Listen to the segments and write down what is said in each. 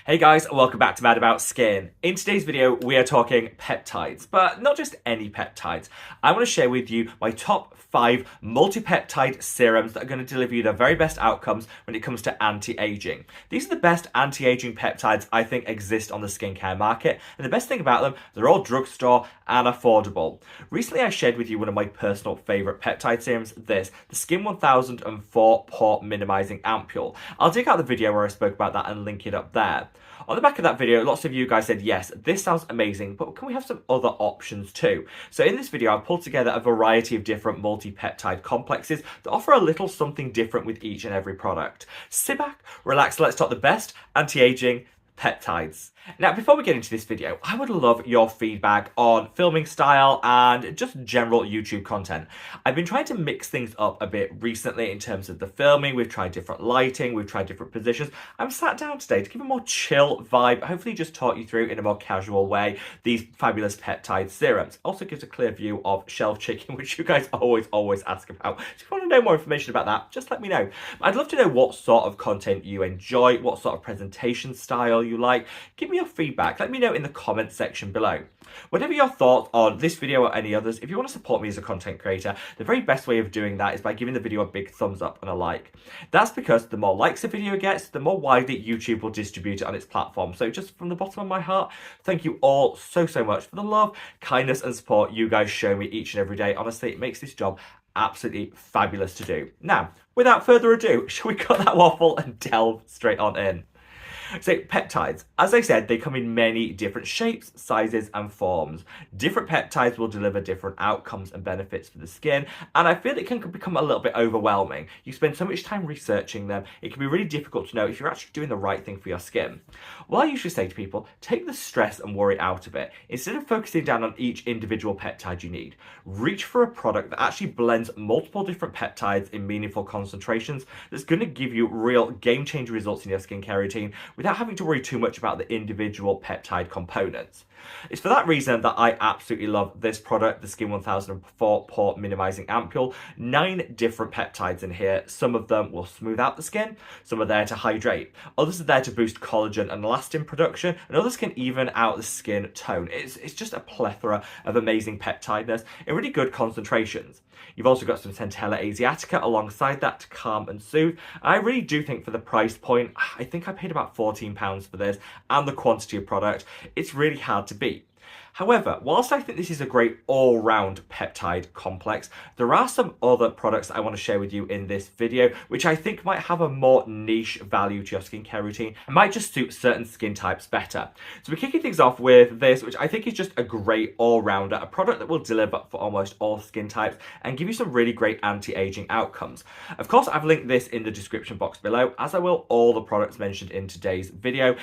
Hey guys, welcome back to Mad About Skin. In today's video, we are talking peptides, but not just any peptides. I want to share with you my top 5 multi-peptide serums that are going to deliver you the very best outcomes when it comes to anti-aging. These are the best anti-aging peptides I think exist on the skincare market, and the best thing about them, they're all drugstore and affordable. Recently, I shared with you one of my personal favorite peptide serums, the Skin 1004 Pore Minimizing Ampule. I'll dig out the video where I spoke about that and link it up there. On the back of that video, lots of you guys said, yes, this sounds amazing, but can we have some other options too? So in this video, I've pulled together a variety of different multi-peptide complexes that offer a little something different with each and every product. Sit back, relax, let's talk the best anti-aging peptides. Now, before we get into this video, I would love your feedback on filming style and just general YouTube content. I've been trying to mix things up a bit recently in terms of the filming. We've tried different lighting, we've tried different positions. I'm sat down today to give a more chill vibe, hopefully just talk you through in a more casual way these fabulous peptide serums. Also gives a clear view of shelf checking, which you guys always ask about. So if you want to know more information about that, just let me know. I'd love to know what sort of content you enjoy, what sort of presentation style you like. Give me your feedback. Let me know in the comments section below. Whatever your thoughts on this video or any others, if you want to support me as a content creator, the very best way of doing that is by giving the video a big thumbs up and a like. That's because the more likes a video gets, the more widely YouTube will distribute it on its platform. So just from the bottom of my heart, thank you all so much for the love, kindness and support you guys show me each and every day. Honestly, it makes this job absolutely fabulous to do. Now, without further ado, shall we cut that waffle and delve straight on in? So peptides, as I said, they come in many different shapes, sizes and forms. Different peptides will deliver different outcomes and benefits for the skin, and I feel it can become a little bit overwhelming. You spend so much time researching them, it can be really difficult to know if you're actually doing the right thing for your skin. Well, I usually say to people, take the stress and worry out of it. Instead of focusing down on each individual peptide you need, reach for a product that actually blends multiple different peptides in meaningful concentrations that's going to give you real game-changing results in your skincare routine without having to worry too much about the individual peptide components. It's for that reason that I absolutely love this product, the Skin 1004 Pore Minimizing Ampule. 9 different peptides in here. Some of them will smooth out the skin, some are there to hydrate, others are there to boost collagen and elastin production, and others can even out the skin tone. It's just a plethora of amazing peptideness in really good concentrations. You've also got some Centella Asiatica alongside that to calm and soothe. I really do think for the price point, I think I paid about £14 for this, and the quantity of product, it's really hard to beat. However, whilst I think this is a great all-round peptide complex, there are some other products that I want to share with you in this video, which I think might have a more niche value to your skincare routine and might just suit certain skin types better. So we're kicking things off with this, which I think is just a great all-rounder, a product that will deliver for almost all skin types and give you some really great anti-aging outcomes. Of course, I've linked this in the description box below, as I will all the products mentioned in today's video.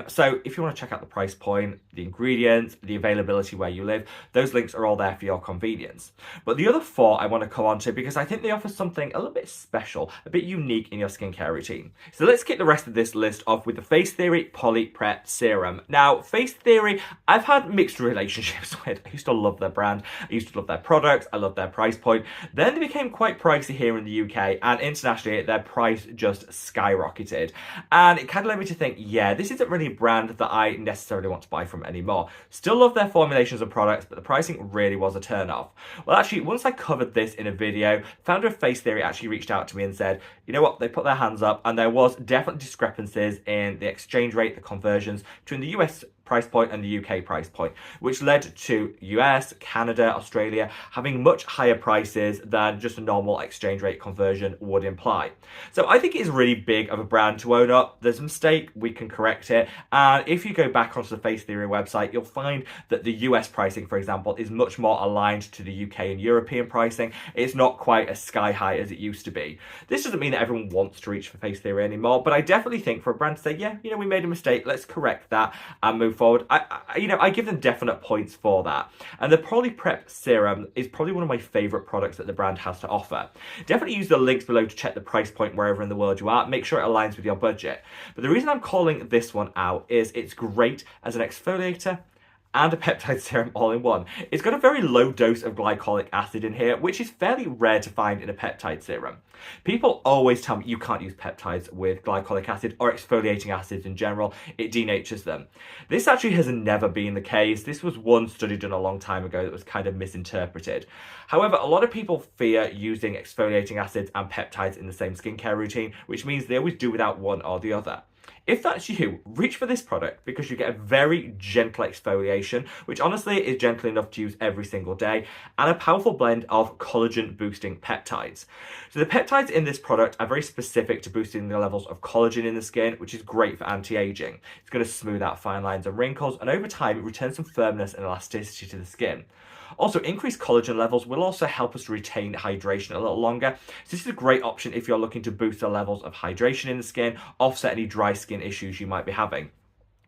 So if you want to check out the price point, the ingredients, the availability where you live, those links are all there for your convenience. But the other 4 I want to come on to because I think they offer something a little bit special, a bit unique in your skincare routine. So let's kick the rest of this list off with the facetheory Polypep Serum. Now, facetheory, I've had mixed relationships with. I used to love their brand, I used to love their products, I loved their price point. Then they became quite pricey here in the UK, and internationally their price just skyrocketed. And it kind of led me to think, yeah, this isn't really a brand that I necessarily want to buy from anymore. Still love their formulations of products, but the pricing really was a turn-off. Well, actually, once I covered this in a video, founder of facetheory actually reached out to me and said, you know what, they put their hands up and there was definitely discrepancies in the exchange rate, the conversions between the US price point and the UK price point, which led to US, Canada, Australia having much higher prices than just a normal exchange rate conversion would imply. So I think it is really big of a brand to own up. There's a mistake, we can correct it. And if you go back onto the facetheory website, you'll find that the US pricing, for example, is much more aligned to the UK and European pricing. It's not quite as sky high as it used to be. This doesn't mean that everyone wants to reach for facetheory anymore, but I definitely think for a brand to say, yeah, we made a mistake, let's correct that and move forward. I give them definite points for that. And the Polypep Serum is probably one of my favourite products that the brand has to offer. Definitely use the links below to check the price point wherever in the world you are. Make sure it aligns with your budget. But the reason I'm calling this one out is it's great as an exfoliator and a peptide serum all in one. It's got a very low dose of glycolic acid in here, which is fairly rare to find in a peptide serum. People always tell me you can't use peptides with glycolic acid or exfoliating acids in general, it denatures them. This actually has never been the case. This was one study done a long time ago that was kind of misinterpreted. However, a lot of people fear using exfoliating acids and peptides in the same skincare routine, which means they always do without one or the other. If that's you, reach for this product because you get a very gentle exfoliation, which honestly is gentle enough to use every single day, and a powerful blend of collagen boosting peptides. So the peptides in this product are very specific to boosting the levels of collagen in the skin, which is great for anti-aging. It's going to smooth out fine lines and wrinkles, and over time it returns some firmness and elasticity to the skin. Also, increased collagen levels will also help us to retain hydration a little longer. So this is a great option if you're looking to boost the levels of hydration in the skin, offset any dry skin issues you might be having.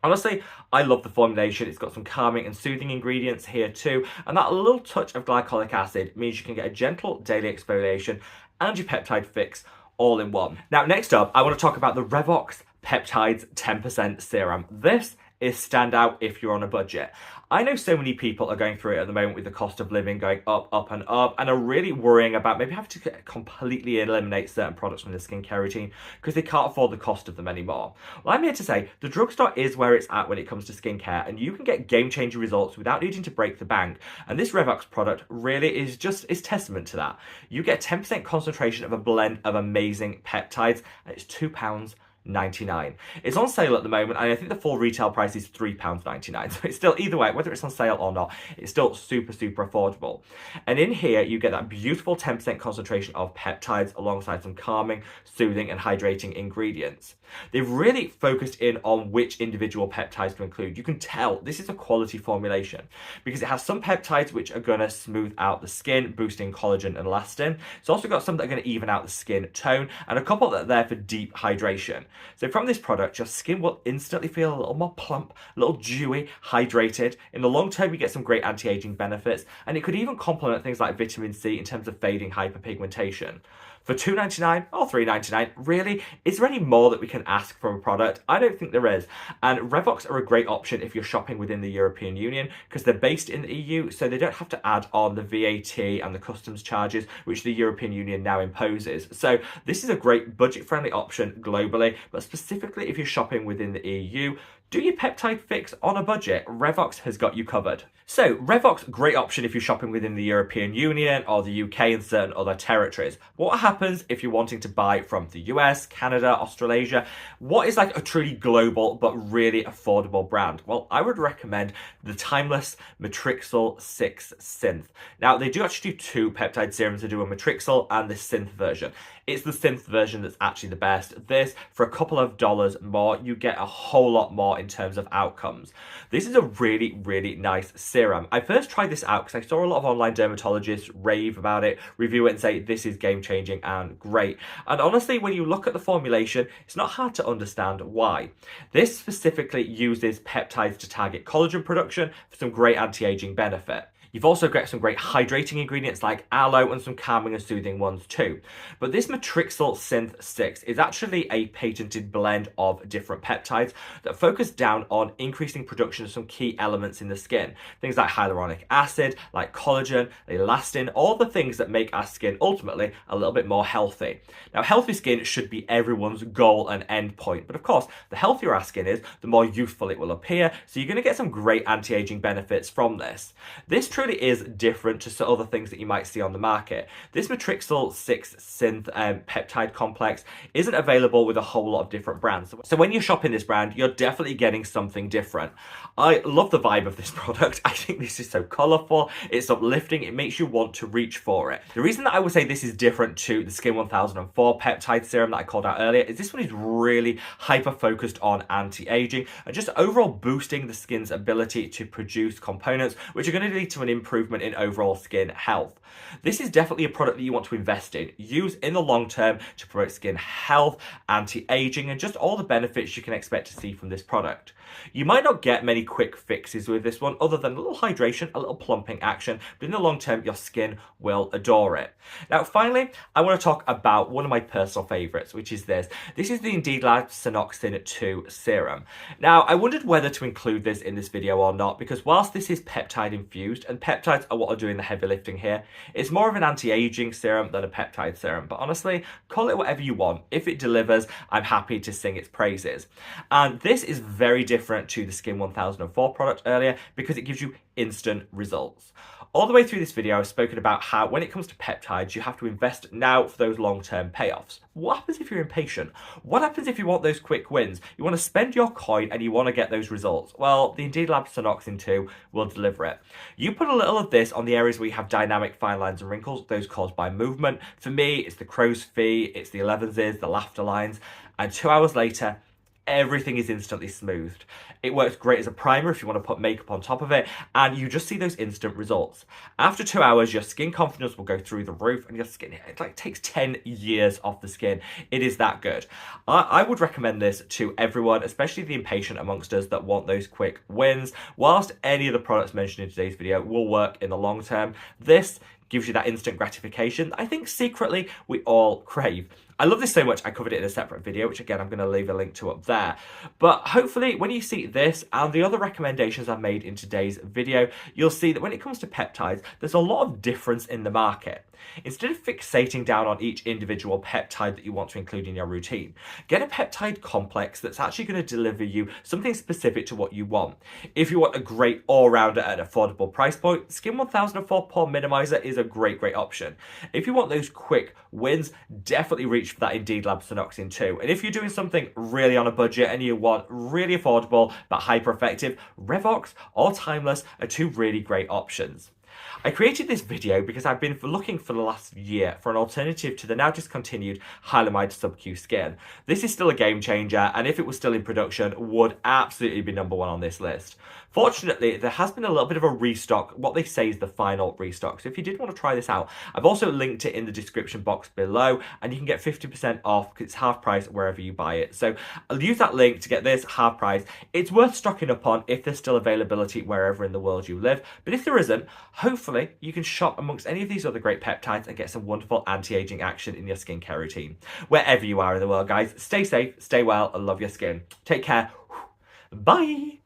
Honestly, I love the formulation. It's got some calming and soothing ingredients here too, and that little touch of glycolic acid means you can get a gentle daily exfoliation and your peptide fix all in one. Now, next up, I want to talk about the Revox Peptides 10% Serum. This is standout if you're on a budget. I know so many people are going through it at the moment with the cost of living going up, up and up, and are really worrying about maybe having to completely eliminate certain products from their skincare routine because they can't afford the cost of them anymore. Well, I'm here to say the drugstore is where it's at when it comes to skincare, and you can get game-changing results without needing to break the bank. And this Revox product really is testament to that. You get 10% concentration of a blend of amazing peptides, and it's £2.99. It's on sale at the moment, and I think the full retail price is £3.99. So it's still, either way, whether it's on sale or not, it's still super, super affordable. And in here, you get that beautiful 10% concentration of peptides alongside some calming, soothing, and hydrating ingredients. They've really focused in on which individual peptides to include. You can tell this is a quality formulation because it has some peptides which are going to smooth out the skin, boosting collagen and elastin. It's also got some that are going to even out the skin tone, and a couple that are there for deep hydration. So from this product, your skin will instantly feel a little more plump, a little dewy, hydrated. In the long term, you get some great anti-aging benefits, and it could even complement things like vitamin C in terms of fading hyperpigmentation. For $2.99 or $3.99, really, is there any more that we can ask from a product? I don't think there is. And Revox are a great option if you're shopping within the European Union because they're based in the EU, so they don't have to add on the VAT and the customs charges, which the European Union now imposes. So this is a great budget-friendly option globally, but specifically if you're shopping within the EU, do your peptide fix on a budget. Revox has got you covered. So Revox, great option if you're shopping within the European Union or the UK and certain other territories. What happens if you're wanting to buy from the US, Canada, Australasia? What is like a truly global but really affordable brand? Well, I would recommend the timeless Matrixyl 6 Synth. Now, they do actually do two peptide serums. They do a Matrixyl and the Synth version. It's the Synth version that's actually the best. This, for a couple of dollars more, you get a whole lot more in terms of outcomes. This is a really, really nice serum. I first tried this out because I saw a lot of online dermatologists rave about it, review it and say this is game-changing and great. And honestly, when you look at the formulation, it's not hard to understand why. This specifically uses peptides to target collagen production for some great anti-aging benefit. You've also got some great hydrating ingredients like aloe and some calming and soothing ones too. But this Matrixyl Synth 6 is actually a patented blend of different peptides that focus down on increasing production of some key elements in the skin. Things like hyaluronic acid, like collagen, elastin, all the things that make our skin ultimately a little bit more healthy. Now, healthy skin should be everyone's goal and end point. But of course, the healthier our skin is, the more youthful it will appear. So you're going to get some great anti-aging benefits from this. This truly is different to some other things that you might see on the market. This Matrixyl 6 Synth peptide complex isn't available with a whole lot of different brands. So when you're shopping this brand, you're definitely getting something different. I love the vibe of this product. I think this is so colourful, it's uplifting, it makes you want to reach for it. The reason that I would say this is different to the Skin 1004 peptide serum that I called out earlier is this one is really hyper-focused on anti-aging and just overall boosting the skin's ability to produce components which are going to lead to an improvement in overall skin health. This is definitely a product that you want to invest in. Use in the long term to promote skin health, anti-aging, and just all the benefits you can expect to see from this product. You might not get many quick fixes with this one other than a little hydration, a little plumping action, but in the long term, your skin will adore it. Now, finally, I want to talk about one of my personal favorites, which is this. This is the Indeed Lab Snoxin 2 serum. Now, I wondered whether to include this in this video or not, because whilst this is peptide infused, and peptides are what are doing the heavy lifting here, it's more of an anti-aging serum than a peptide serum. But honestly, call it whatever you want. If it delivers, I'm happy to sing its praises. And this is very different to the Skin 1004 product earlier because it gives you instant results. All the way through this video, I've spoken about how when it comes to peptides, you have to invest now for those long-term payoffs. What happens if you're impatient? What happens if you want those quick wins? You want to spend your coin and you want to get those results. Well, the Indeed Lab Snoxin 2 will deliver it. You put a little of this on the areas where you have dynamic fine lines and wrinkles, those caused by movement. For me, it's the crow's feet, it's the 11s, the laughter lines, and 2 hours later, everything is instantly smoothed. It works great as a primer if you want to put makeup on top of it, and you just see those instant results. After 2 hours, your skin confidence will go through the roof, and your skin, it like takes 10 years off the skin. It is that good. I would recommend this to everyone, especially the impatient amongst us that want those quick wins. Whilst any of the products mentioned in today's video will work in the long term, this gives you that instant gratification I think secretly we all crave. I love this so much, I covered it in a separate video, which again, I'm going to leave a link to up there. But hopefully when you see this and the other recommendations I've made in today's video, you'll see that when it comes to peptides, there's a lot of difference in the market. Instead of fixating down on each individual peptide that you want to include in your routine, get a peptide complex that's actually going to deliver you something specific to what you want. If you want a great all-rounder at an affordable price point, Skin 1004 Pore Minimizer is a great option. If you want those quick wins, definitely reach for that Indeed Lab Snoxin 2. And if you're doing something really on a budget and you want really affordable but hyper effective, Revox or Timeless are two really great options. I created this video because I've been looking for the last year for an alternative to the now discontinued Hylamide Sub-Q Skin. This is still a game changer, and if it was still in production, would absolutely be number one on this list. Fortunately, there has been a little bit of a restock, what they say is the final restock. So if you did want to try this out, I've also linked it in the description box below, and you can get 50% off because it's half price wherever you buy it. So I'll use that link to get this half price. It's worth stocking up on if there's still availability wherever in the world you live. But if there isn't, hopefully you can shop amongst any of these other great peptides and get some wonderful anti-aging action in your skincare routine. Wherever you are in the world, guys, stay safe, stay well, and love your skin. Take care. Bye.